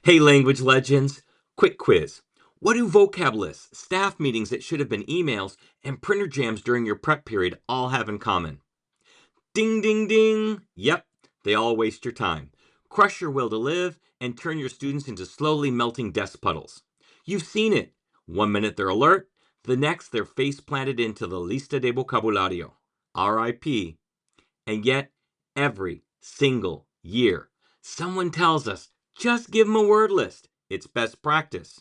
Hey, language legends, quick quiz. What do vocab lists, staff meetings that should have been emails, and printer jams during your prep period all have in common? Ding, ding, ding. Yep, they all waste your time, crush your will to live, and turn your students into slowly melting desk puddles. You've seen it. One minute they're alert, the next they're face planted into the lista de vocabulario, RIP. And yet, every single year, someone tells us, just give them a word list. It's best practice.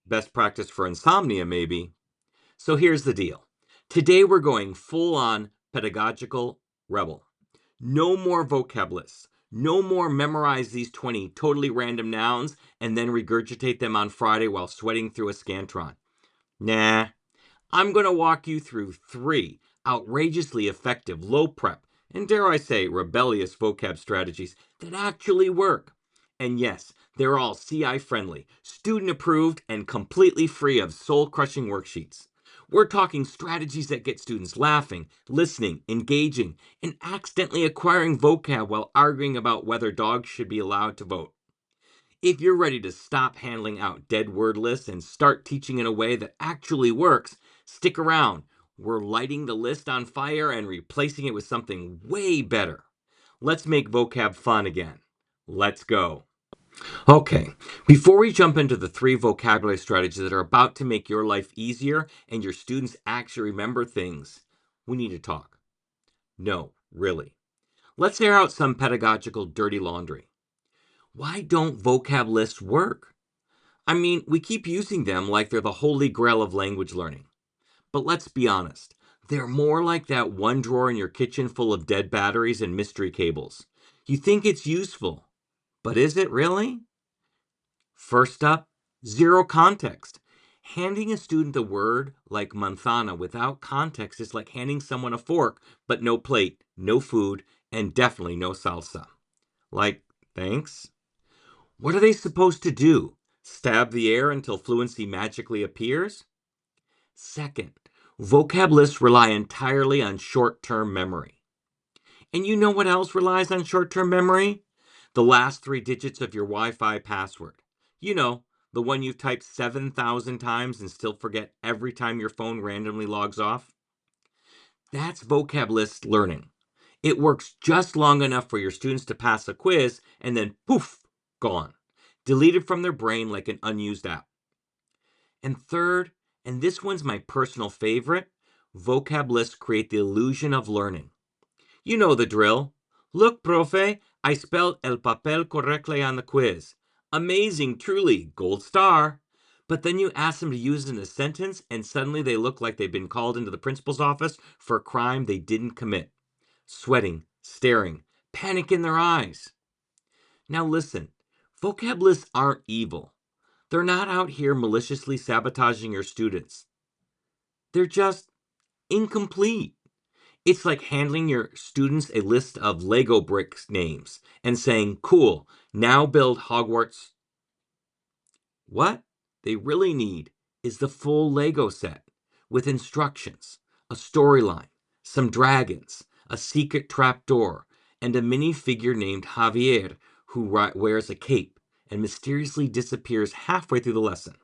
Best practice for insomnia, maybe. So here's the deal. Today we're going full on pedagogical rebel. No more vocab lists. No more memorize these 20 totally random nouns and then regurgitate them on Friday while sweating through a Scantron. Nah, I'm going to walk you through 3 outrageously effective low prep and, dare I say, rebellious vocab strategies that actually work. And yes, they're all CI friendly, student approved, and completely free of soul crushing worksheets. We're talking strategies that get students laughing, listening, engaging, and accidentally acquiring vocab while arguing about whether dogs should be allowed to vote. If you're ready to stop handling out dead word lists and start teaching in a way that actually works, stick around. We're lighting the list on fire and replacing it with something way better. Let's make vocab fun again. Let's go. Okay, before we jump into the 3 vocabulary strategies that are about to make your life easier and your students actually remember things, we need to talk. No, really. Let's air out some pedagogical dirty laundry. Why don't vocab lists work? I mean, we keep using them like they're the holy grail of language learning. But let's be honest, they're more like that one drawer in your kitchen full of dead batteries and mystery cables. You think it's useful, but is it really? First up, zero context. Handing a student a word like manzana without context is like handing someone a fork, but no plate, no food, and definitely no salsa. Like, thanks? What are they supposed to do? Stab the air until fluency magically appears? Second, vocab lists rely entirely on short-term memory. And you know what else relies on short-term memory? The last 3 digits of your Wi-Fi password. You know, the one you've typed 7,000 times and still forget every time your phone randomly logs off. That's vocab list learning. It works just long enough for your students to pass a quiz and then poof, gone. Deleted from their brain like an unused app. And third, and this one's my personal favorite, vocab lists create the illusion of learning. You know the drill. Look, profe, I spelled el papel correctly on the quiz. Amazing, truly, gold star. But then you ask them to use it in a sentence, and suddenly they look like they've been called into the principal's office for a crime they didn't commit. Sweating, staring, panic in their eyes. Now listen, vocab lists aren't evil. They're not out here maliciously sabotaging your students. They're just incomplete. It's like handing your students a list of Lego bricks names and saying, cool, now build Hogwarts. What they really need is the full Lego set with instructions, a storyline, some dragons, a secret trapdoor, and a minifigure named Javier who wears a cape and mysteriously disappears halfway through the lesson.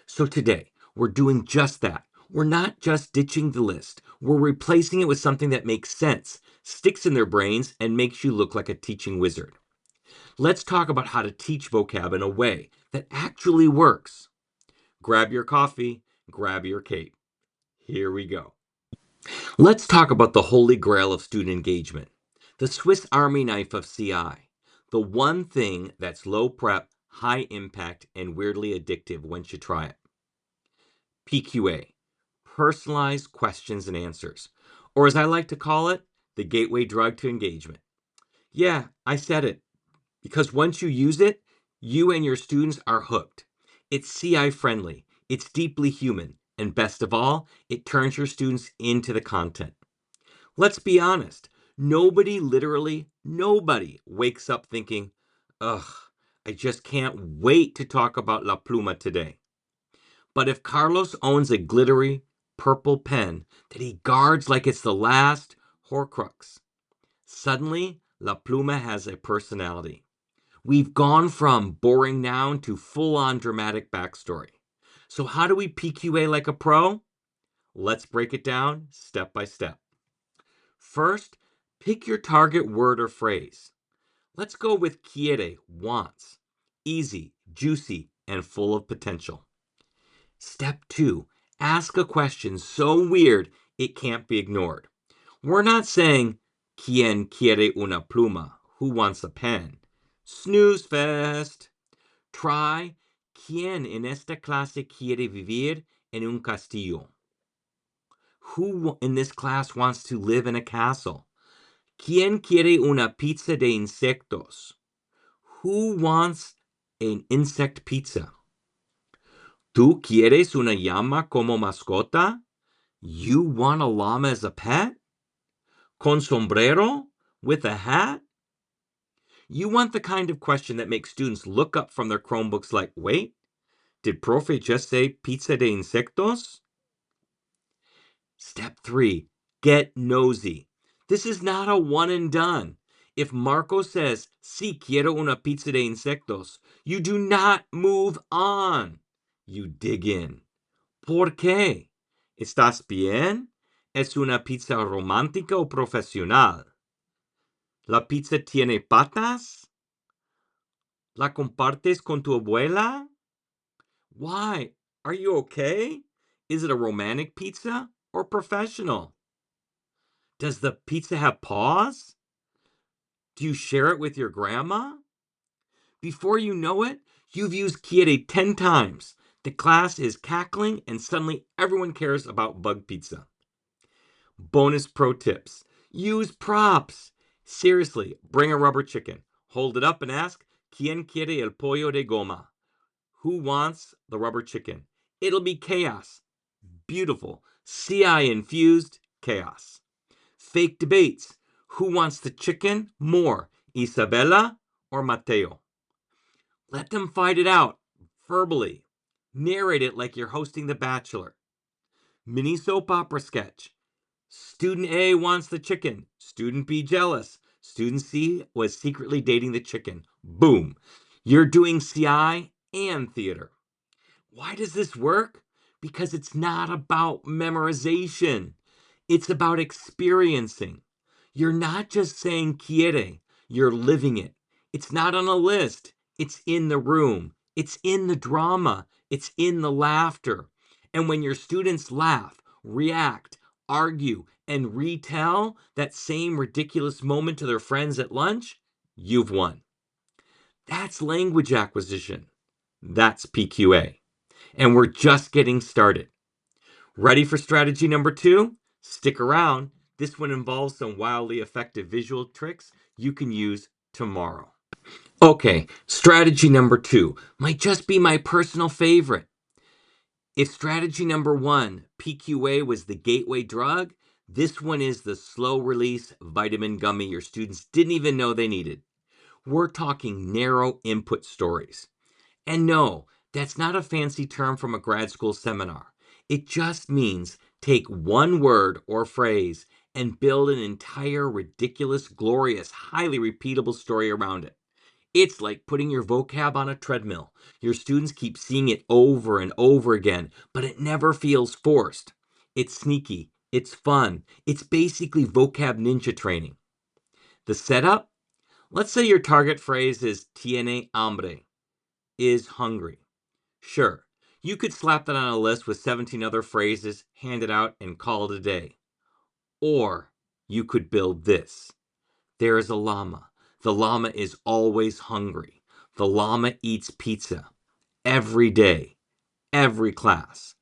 So today, we're doing just that. We're not just ditching the list. We're replacing it with something that makes sense, sticks in their brains, and makes you look like a teaching wizard. Let's talk about how to teach vocab in a way that actually works. Grab your coffee, grab your cape. Here we go. Let's talk about the holy grail of student engagement, the Swiss Army knife of CI, the one thing that's low prep, high impact, and weirdly addictive once you try it. PQA, personalized questions and answers, or as I like to call it, the gateway drug to engagement. Yeah, I said it, because once you use it, you and your students are hooked. It's CI friendly, it's deeply human, and best of all, it turns your students into the content. Let's be honest, literally nobody wakes up thinking, ugh, I just can't wait to talk about La Pluma today. But if Carlos owns a glittery purple pen that he guards like it's the last Horcrux, suddenly La Pluma has a personality. We've gone from boring noun to full-on dramatic backstory. So how do we PQA like a pro? Let's break it down step by step. First, pick your target word or phrase. Let's go with quiere, wants. Easy, juicy, and full of potential. Step 2, ask a question so weird it can't be ignored. We're not saying, ¿Quién quiere una pluma? Who wants a pen? Snooze fest. Try, ¿Quién en esta clase quiere vivir en un castillo? Who in this class wants to live in a castle? ¿Quién quiere una pizza de insectos? Who wants an insect pizza? ¿Tú quieres una llama como mascota? You want a llama as a pet? Con sombrero? With a hat? You want the kind of question that makes students look up from their Chromebooks like, wait, did profe just say pizza de insectos? Step 3, get nosy. This is not a one and done. If Marco says, sí, quiero una pizza de insectos, you do not move on. You dig in. ¿Por qué? ¿Estás bien? ¿Es una pizza romántica o profesional? ¿La pizza tiene patas? ¿La compartes con tu abuela? Why? Are you okay? Is it a romantic pizza or professional? Does the pizza have paws? Do you share it with your grandma? Before you know it, you've used quiere 10 times. The class is cackling and suddenly everyone cares about bug pizza. Bonus pro tips. Use props. Seriously, bring a rubber chicken. Hold it up and ask, ¿Quién quiere el pollo de goma? Who wants the rubber chicken? It'll be chaos. Beautiful. CI infused chaos. Fake debates. Who wants the chicken more, Isabella or Mateo? Let them fight it out verbally. Narrate it like you're hosting The Bachelor. Mini soap opera sketch. Student A wants the chicken. Student B jealous. Student C was secretly dating the chicken. Boom. You're doing CI and theater. Why does this work? Because it's not about memorization. It's about experiencing. You're not just saying quiere, you're living it. It's not on a list. It's in the room. It's in the drama. It's in the laughter. And when your students laugh, react, argue, and retell that same ridiculous moment to their friends at lunch, you've won. That's language acquisition. That's PQA. And we're just getting started. Ready for strategy number 2? Stick around. This one involves some wildly effective visual tricks you can use tomorrow. Okay, strategy number 2 might just be my personal favorite. If strategy number 1, PQA, was the gateway drug, this one is the slow-release vitamin gummy your students didn't even know they needed. We're talking narrow input stories. And no, that's not a fancy term from a grad school seminar. It just means take one word or phrase and build an entire ridiculous, glorious, highly repeatable story around it. It's like putting your vocab on a treadmill. Your students keep seeing it over and over again, but it never feels forced. It's sneaky. It's fun. It's basically vocab ninja training. The setup? Let's say your target phrase is tiene hambre, is hungry. Sure, you could slap that on a list with 17 other phrases, hand it out, and call it a day. Or you could build this. There is a llama. The llama is always hungry. The llama eats pizza every day, every class.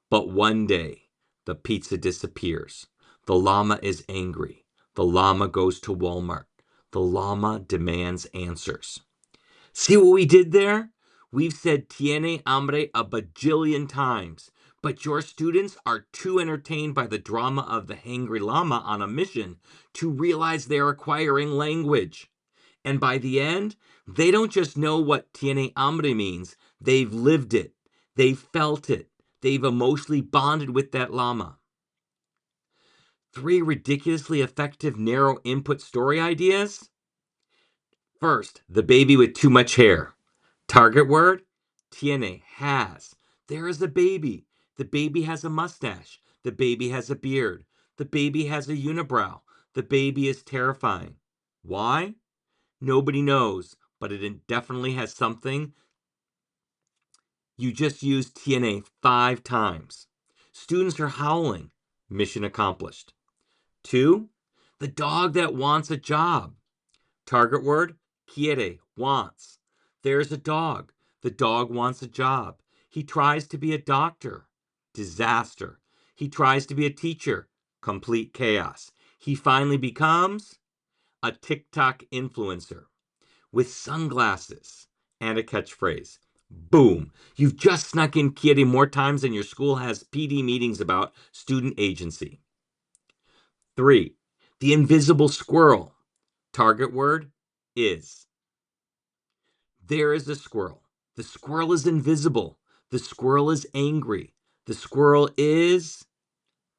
But one day, the pizza disappears. The llama is angry. The llama goes to Walmart. The llama demands answers. See what we did there? We've said tiene hambre a bajillion times, but your students are too entertained by the drama of the hangry llama on a mission to realize they're acquiring language. And by the end, they don't just know what tiene hambre means, they've lived it, they've felt it, they've emotionally bonded with that llama. 3 ridiculously effective narrow input story ideas? First, the baby with too much hair. Target word, tiene, has. There is a baby. The baby has a mustache. The baby has a beard. The baby has a unibrow. The baby is terrifying. Why? Nobody knows, but it definitely has something. You just used tiene 5 times. Students are howling. Mission accomplished. 2, the dog that wants a job. Target word, quiere, wants. There's a dog. The dog wants a job. He tries to be a doctor. Disaster. He tries to be a teacher. Complete chaos. He finally becomes a TikTok influencer with sunglasses and a catchphrase. Boom. You've just snuck in quiere more times than your school has PD meetings about student agency. 3, the invisible squirrel. Target word, is. There is a squirrel. The squirrel is invisible. The squirrel is angry. The squirrel is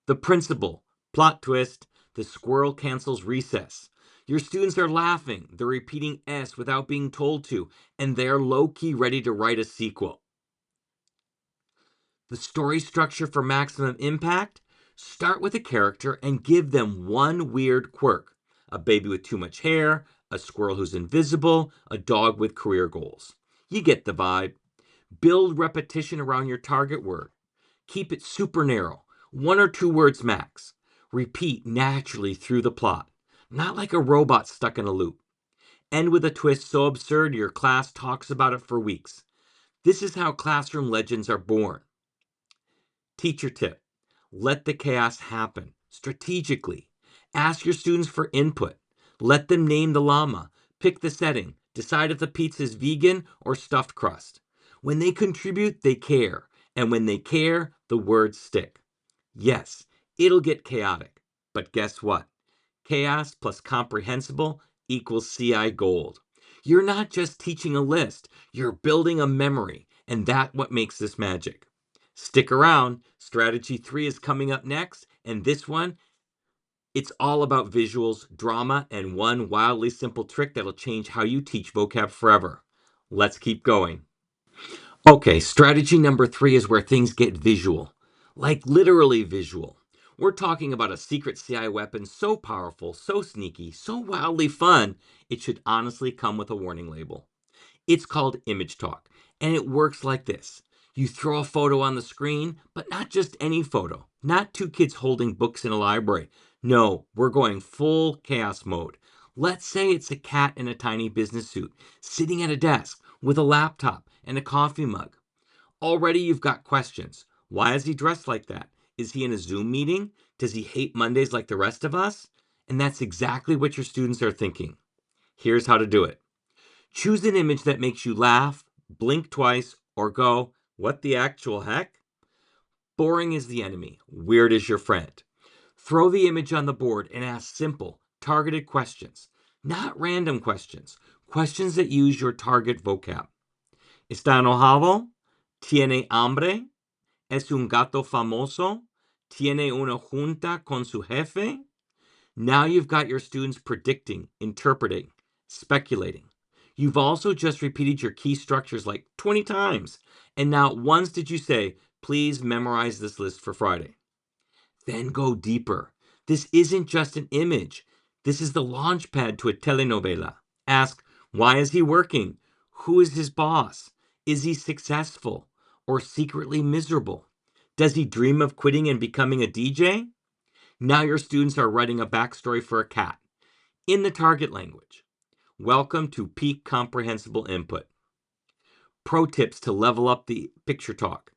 the principal. Plot twist. The squirrel cancels recess. Your students are laughing. They're repeating S without being told to, and they're low-key ready to write a sequel. The story structure for maximum impact: start with a character and give them one weird quirk. A baby with too much hair, a squirrel who's invisible, a dog with career goals. You get the vibe. Build repetition around your target word. Keep it super narrow, 1 or 2 words max. Repeat naturally through the plot, not like a robot stuck in a loop. End with a twist so absurd your class talks about it for weeks. This is how classroom legends are born. Teacher tip: let the chaos happen strategically. Ask your students for input. Let them name the llama, pick the setting, decide if the pizza is vegan or stuffed crust. When they contribute, they care. And when they care, the words stick. Yes, it'll get chaotic. But guess what? Chaos plus comprehensible equals CI gold. You're not just teaching a list, you're building a memory. And that's what makes this magic. Stick around. Strategy 3 is coming up next. And this one, it's all about visuals, drama, and one wildly simple trick that'll change how you teach vocab forever. Let's keep going. Okay, strategy number 3 is where things get visual. Like literally visual. We're talking about a secret CI weapon so powerful, so sneaky, so wildly fun, it should honestly come with a warning label. It's called image talk, and it works like this. You throw a photo on the screen, but not just any photo. Not 2 kids holding books in a library. No, we're going full chaos mode. Let's say it's a cat in a tiny business suit, sitting at a desk with a laptop and a coffee mug. Already you've got questions. Why is he dressed like that? Is he in a Zoom meeting? Does he hate Mondays like the rest of us? And that's exactly what your students are thinking. Here's how to do it. Choose an image that makes you laugh, blink twice, or go, what the actual heck? Boring is the enemy. Weird is your friend. Throw the image on the board and ask simple, targeted questions. Not random questions. Questions that use your target vocab. ¿Está enojado? ¿Tiene hambre? ¿Es un gato famoso? ¿Tiene una junta con su jefe? Now you've got your students predicting, interpreting, speculating. You've also just repeated your key structures like 20 times. And not once did you say, please memorize this list for Friday. Then go deeper. This isn't just an image. This is the launch pad to a telenovela. Ask, why is he working? Who is his boss? Is he successful or secretly miserable? Does he dream of quitting and becoming a DJ? Now your students are writing a backstory for a cat in the target language. Welcome to peak comprehensible input. Pro tips to level up the picture talk.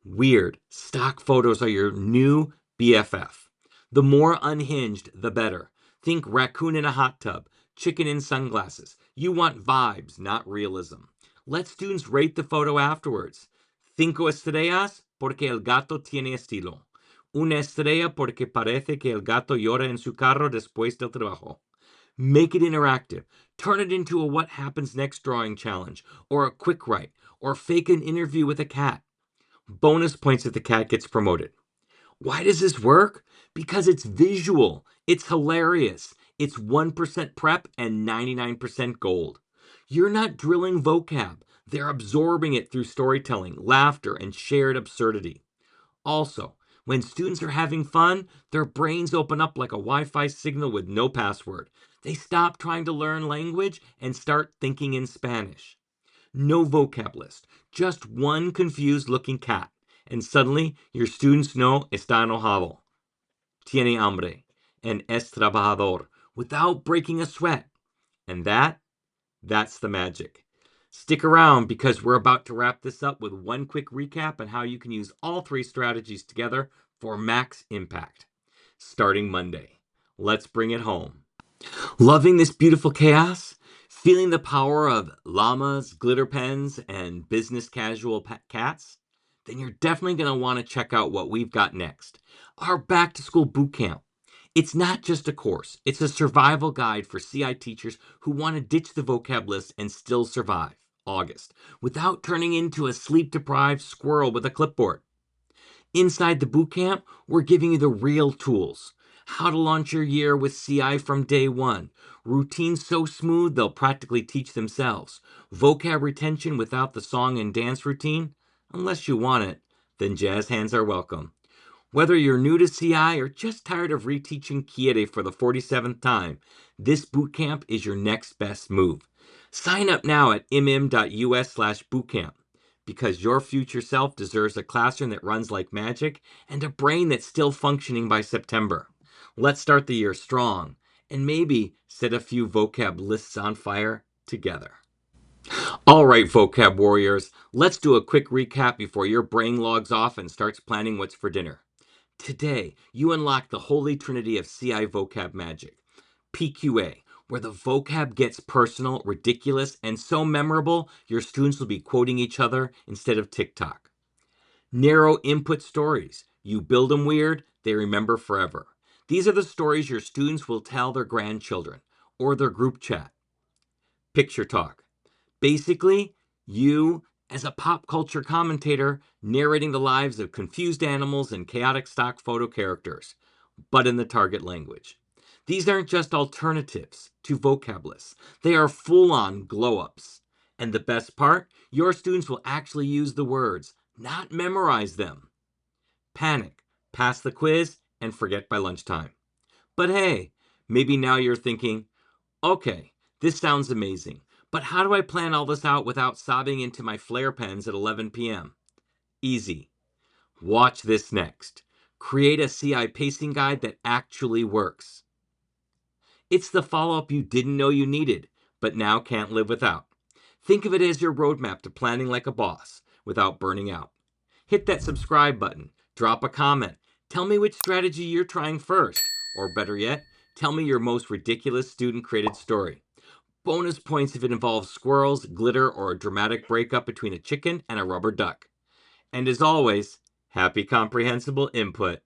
Weird, stock photos are your new BFF. The more unhinged, the better. Think raccoon in a hot tub, chicken in sunglasses. You want vibes, not realism. Let students rate the photo afterwards. 5 estrellas porque el gato tiene estilo. Una estrella porque parece que el gato llora en su carro después del trabajo. Make it interactive. Turn it into a what happens next drawing challenge, or a quick write, or fake an interview with a cat. Bonus points if the cat gets promoted. Why does this work? Because it's visual. It's hilarious. It's 1% prep and 99% gold. You're not drilling vocab. They're absorbing it through storytelling, laughter, and shared absurdity. Also, when students are having fun, their brains open up like a Wi-Fi signal with no password. They stop trying to learn language and start thinking in Spanish. No vocab list, just one confused looking cat. And suddenly, your students know está enojado, tiene hambre, and es trabajador without breaking a sweat. And that's the magic. Stick around because we're about to wrap this up with one quick recap on how you can use all three strategies together for max impact. Starting Monday. Let's bring it home. Loving this beautiful chaos? Feeling the power of llamas, glitter pens, and business casual cats? Then you're definitely going to want to check out what we've got next. Our back to school bootcamp. It's not just a course, it's a survival guide for CI teachers who want to ditch the vocab list and still survive August without turning into a sleep deprived squirrel with a clipboard. Inside the bootcamp, we're giving you the real tools. How to launch your year with CI from day one. Routines so smooth they'll practically teach themselves. Vocab retention without the song and dance routine. Unless you want it, then jazz hands are welcome. Whether you're new to CI or just tired of reteaching Quiere for the 47th time, this bootcamp is your next best move. Sign up now at mm.us/bootcamp because your future self deserves a classroom that runs like magic and a brain that's still functioning by September. Let's start the year strong and maybe set a few vocab lists on fire together. All right, vocab warriors, let's do a quick recap before your brain logs off and starts planning what's for dinner. Today, you unlock the holy trinity of CI vocab magic. PQA, where the vocab gets personal, ridiculous, and so memorable, your students will be quoting each other instead of TikTok. Narrow input stories. You build them weird, they remember forever. These are the stories your students will tell their grandchildren or their group chat. Picture talk. Basically, you, as a pop culture commentator, narrating the lives of confused animals and chaotic stock photo characters, but in the target language. These aren't just alternatives to vocab lists. They are full-on glow-ups. And the best part, your students will actually use the words, not memorize them. Panic, pass the quiz, and forget by lunchtime. But hey, maybe now you're thinking, okay, this sounds amazing, but how do I plan all this out without sobbing into my flare pens at 11 p.m.? Easy. Watch this next. Create a CI pacing guide that actually works. It's the follow-up you didn't know you needed, but now can't live without. Think of it as your roadmap to planning like a boss without burning out. Hit that subscribe button, drop a comment, tell me which strategy you're trying first, or better yet, tell me your most ridiculous student-created story. Bonus points if it involves squirrels, glitter, or a dramatic breakup between a chicken and a rubber duck. And as always, happy comprehensible input.